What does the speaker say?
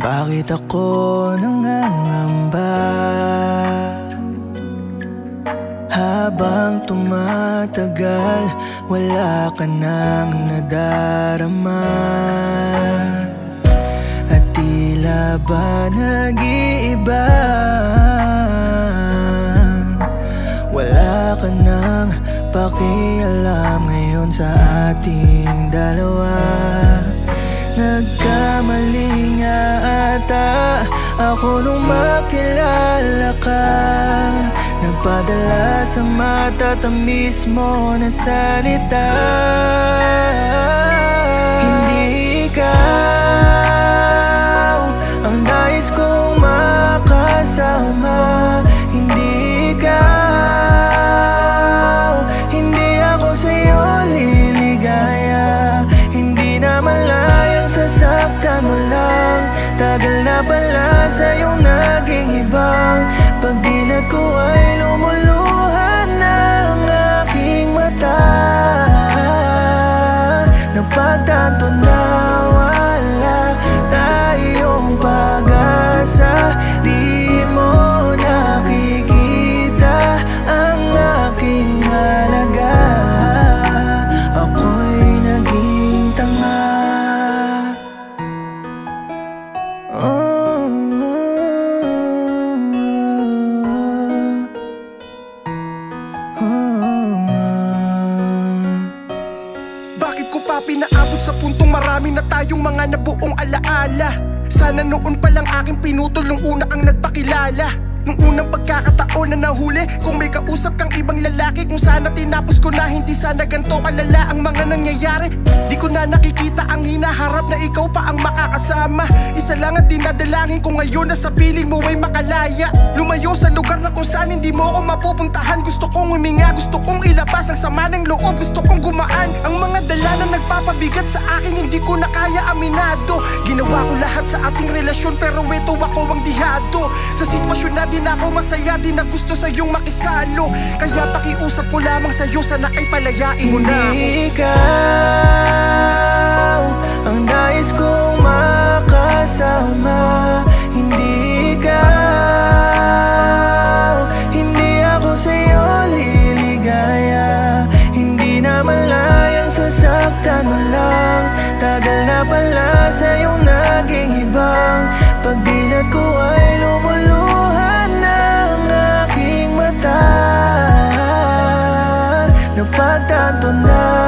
Bakit ako nangangamba? Habang tumatagal, wala ka nang nadarama. At tila ba nag-iiba? Wala ka nang pakialam ngayon sa ating dalawa. Nagkamali nga ata ako nung makilala ka. Nagpadala sa matatamis mo na salita. Hindi ikaw ang nais kong makasama. Hindi ikaw, hindi ako sa'yo liligaya. Hindi na malayang sasaktan mo lang. Tagal na pala sa'yong naging ibang. Pagdilat ko ay lumuluhan ng aking mata. Napagtanto na wala tayong pag-asa. Di mo nakikita ang aking halaga. Ako'y naging tanga. Bakit ko pa pinaabot sa puntong marami na tayong mga nabuong alaala? Sana noon palang aking pinutol nung una kang nagpakilala. Nung unang pagkakataon na nahuli, kung may kausap kang ibang lalaki, kung sana tinapos ko na, hindi sana ganito kalala ang mga nangyayari. Di ko na nakikita ang hinaharap na ikaw pa ang makakasama. Isa lang ang dinadalangin ko ngayon, na sa piling mo ay makalaya. Lumayo sa lugar na kung saan hindi mo ako mapupuntahan. Gusto kong huminga, gusto kong ilabas ang sama ng loob, gusto kong gumaan. Ang mga dala na nagpapabigat sa akin, hindi ko na kaya aminado. Ginawa ko lahat sa ating relasyon, pero ito ako ang dihado. Sa sitwasyon na di na ako masaya, di na gusto sa'yong makisalo. Kaya pakiusap ko lamang sa'yo, sana ay palayain mo na ako. Hindi ikaw ang nais kong makasama. Hindi ikaw, hindi ako sa'yo liligaya. Hindi na malayang sasaktan mo lang. Tagal na pala sa'yong naging ibang. Pagdilat ko ay lumuluhan ng aking mata. Napagtanto na